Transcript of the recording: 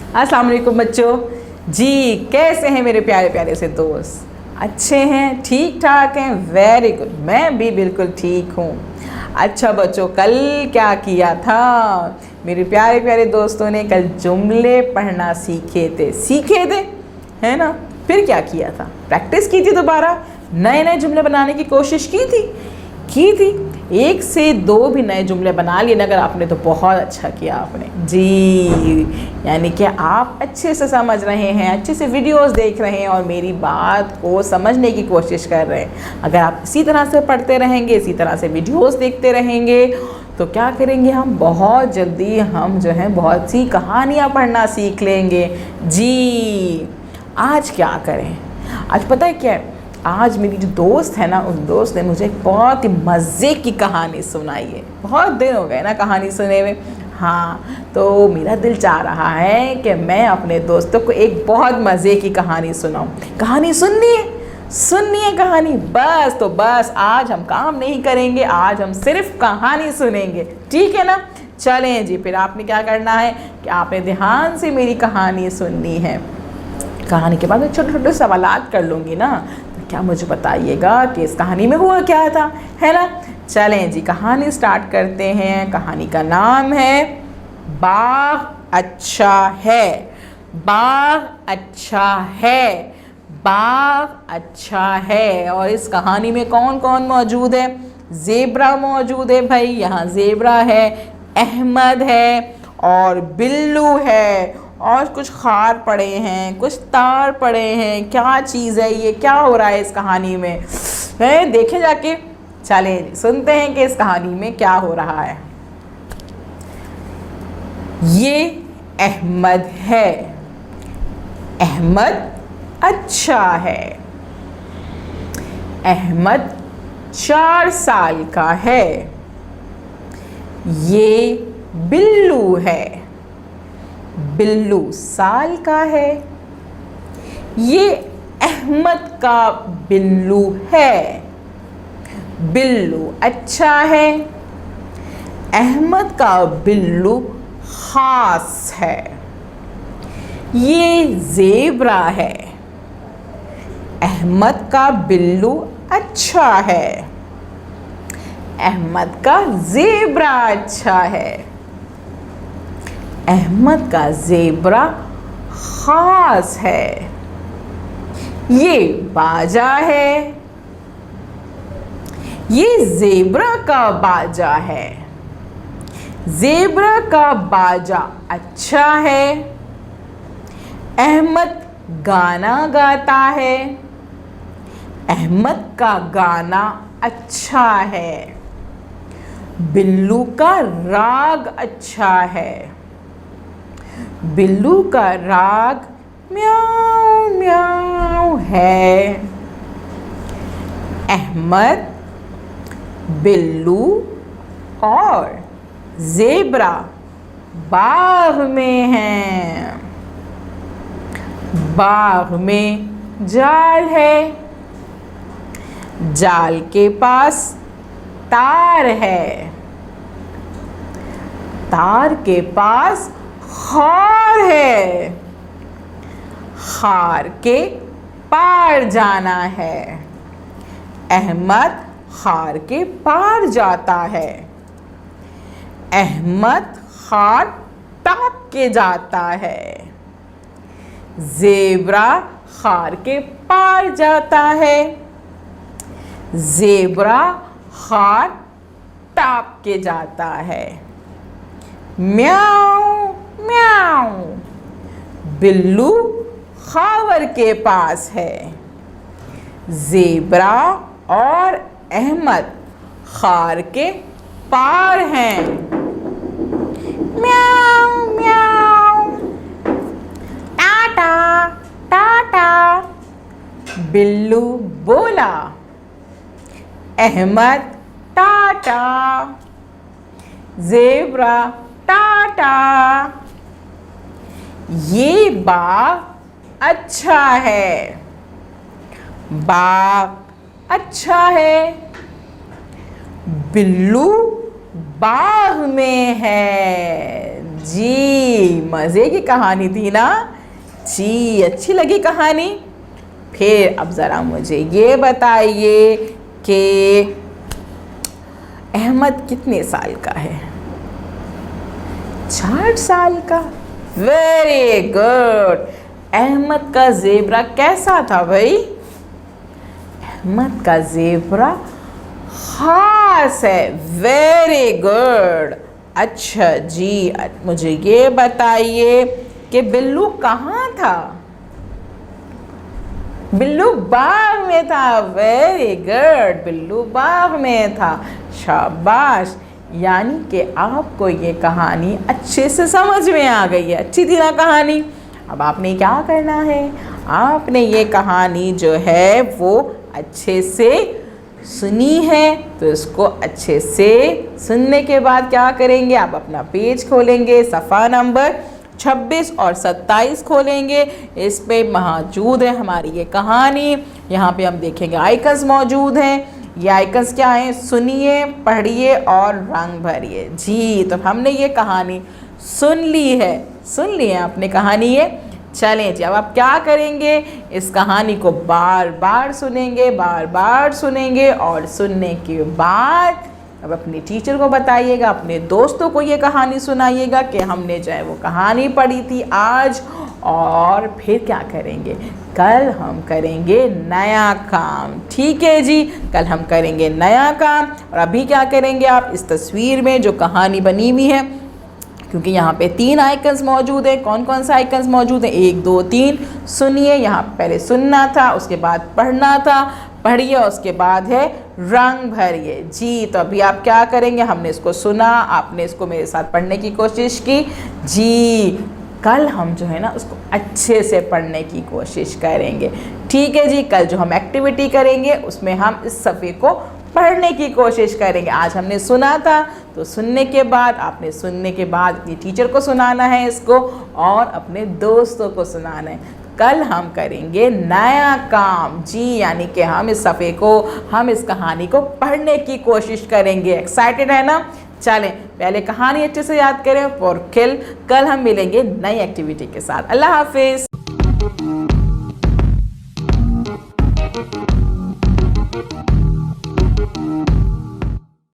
अस्सलाम वालेकुम बच्चों। जी कैसे हैं मेरे प्यारे प्यारे से दोस्त? अच्छे हैं, ठीक ठाक हैं, वेरी गुड। मैं भी बिल्कुल ठीक हूँ। अच्छा बच्चों, कल क्या किया था? मेरे प्यारे प्यारे दोस्तों ने कल जुमले पढ़ना सीखे थे, है ना? फिर क्या किया था? प्रैक्टिस की थी, दोबारा नए नए जुमले बनाने की कोशिश की थी। 1 से 2 भी नए जुमले बना लिए ना अगर आपने, तो बहुत अच्छा किया आपने जी। यानी कि आप अच्छे से समझ रहे हैं, अच्छे से वीडियोस देख रहे हैं और मेरी बात को समझने की कोशिश कर रहे हैं। अगर आप इसी तरह से पढ़ते रहेंगे, इसी तरह से वीडियोस देखते रहेंगे, तो क्या करेंगे हम? बहुत जल्दी हम जो है बहुत सी कहानियाँ पढ़ना सीख लेंगे जी। आज क्या करें? आज पता है क्या है? आज मेरी जो दोस्त है ना, उस दोस्त ने मुझे एक बहुत ही मज़े की कहानी सुनाई है। बहुत दिन हो गए ना कहानी सुने हुए। हाँ, तो मेरा दिल चाह रहा है कि मैं अपने दोस्तों को एक बहुत मज़े की कहानी सुनाऊं। कहानी सुननी है कहानी। बस आज हम काम नहीं करेंगे, आज हम सिर्फ कहानी सुनेंगे, ठीक है ना? चलें जी, फिर आपने क्या करना है कि आपने ध्यान से मेरी कहानी सुननी है। कहानी के बाद मैं छोटे छोटे सवालात कर लूँगी ना, क्या मुझे बताइएगा कि इस कहानी में हुआ क्या था, है ना? चलें जी, कहानी स्टार्ट करते हैं। कहानी का नाम है बाघ अच्छा है। बाघ अच्छा है। बाघ अच्छा है। और इस कहानी में कौन कौन मौजूद है? ज़ेब्रा मौजूद है भाई, यहाँ ज़ेब्रा है, अहमद है और बिल्लू है और कुछ खार पड़े हैं, कुछ तार पड़े हैं। क्या चीज़ है ये? क्या हो रहा है इस कहानी में? है, देखे जाके। चलें सुनते हैं कि इस कहानी में क्या हो रहा है। ये अहमद है। अहमद अच्छा है। अहमद 4 साल का है। ये बिल्लू है। बिल्लू साल का है। ये अहमद का बिल्लू है। बिल्लू अच्छा है। अहमद का बिल्लू खास है। ये ज़ेब्रा है। अहमद का बिल्लू अच्छा है। अहमद का ज़ेब्रा अच्छा है। अहमद का ज़ेब्रा खास है। ये बाजा है। ये ज़ेब्रा का बाजा है। ज़ेब्रा का बाजा अच्छा है। अहमद गाना गाता है। अहमद का गाना अच्छा है। बिल्लू का राग अच्छा है। बिल्लू का राग म्याऊं म्याऊं है। अहमद, बिल्लू और ज़ेब्रा बाग में हैं। बाग में जाल है। जाल के पास तार है। तार के पास खार है। खार के पार जाना है। अहमद खार के पार जाता है। अहमद खार टाप के जाता है। ज़ेब्रा खार के पार जाता है। ज़ेब्रा खार टाप के जाता है। म्याऊं म्याऊं। बिल्लू खावर के पास है। ज़ेब्रा और अहमद खार के पार हैं। म्याऊं म्याऊं। टाटा टाटा। बिल्लू बोला। अहमद टाटा। ज़ेब्रा टाटा। ये बाग अच्छा है। बाग अच्छा है। बिल्लू बाग में है। जी मज़े की कहानी थी ना जी, अच्छी लगी कहानी। फिर अब ज़रा मुझे ये बताइए कि अहमद कितने साल का है? 4 साल का। Very good. अहमद का ज़ेब्रा कैसा था भाई? अहमद का ज़ेब्रा खास है। Very good. अच्छा जी, मुझे ये बताइए कि बिल्लू कहाँ था? बिल्लू बाग में था। वेरी गुड, बिल्लू बाग में था। शाबाश, यानी कि आपको ये कहानी अच्छे से समझ में आ गई है। अच्छी थी ना कहानी? अब आपने क्या करना है, आपने ये कहानी जो है वो अच्छे से सुनी है, तो इसको अच्छे से सुनने के बाद क्या करेंगे, आप अपना पेज खोलेंगे, सफ़ा नंबर 26 और 27 खोलेंगे। इस पे मौजूद है हमारी ये कहानी। यहाँ पे हम देखेंगे आइकन्स मौजूद हैं। ये आइकन्स क्या हैं? सुनिए, पढ़िए और रंग भरिए। जी, तो हमने ये कहानी सुन ली है। सुन ली है आपने कहानी ये? चलें जी, अब आप क्या करेंगे, इस कहानी को बार बार सुनेंगे, बार बार सुनेंगे और सुनने के बाद अब अपने टीचर को बताइएगा, अपने दोस्तों को ये कहानी सुनाइएगा कि हमने जो है वो कहानी पढ़ी थी आज। और फिर क्या करेंगे, कल हम करेंगे नया काम। ठीक है जी, कल हम करेंगे नया काम। और अभी क्या करेंगे, आप इस तस्वीर में जो कहानी बनी हुई है, क्योंकि यहाँ पे 3 आइकन्स मौजूद हैं। कौन कौन सा आइकन्स मौजूद हैं? 1 2 3। सुनिए, यहाँ पहले सुनना था, उसके बाद पढ़ना था, पढ़िए, उसके बाद है रंग भरिए। जी, तो अभी आप क्या करेंगे, हमने इसको सुना, आपने इसको मेरे साथ पढ़ने की कोशिश की। जी, कल हम जो है ना उसको अच्छे से पढ़ने की कोशिश करेंगे। ठीक है जी, कल जो हम एक्टिविटी करेंगे उसमें हम इस सफ़े को पढ़ने की कोशिश करेंगे। आज हमने सुना था, तो सुनने के बाद आपने सुनने के बाद अपनी टीचर को सुनाना है इसको और अपने दोस्तों को सुनाना है। कल हम करेंगे नया काम। जी, यानी कि हम इस सफ़े को, हम इस कहानी को पढ़ने की कोशिश करेंगे। एक्साइटेड है ना? चलें, पहले कहानी अच्छे से याद करें और कल हम मिलेंगे नई एक्टिविटी के साथ। अल्लाह हाफिज़।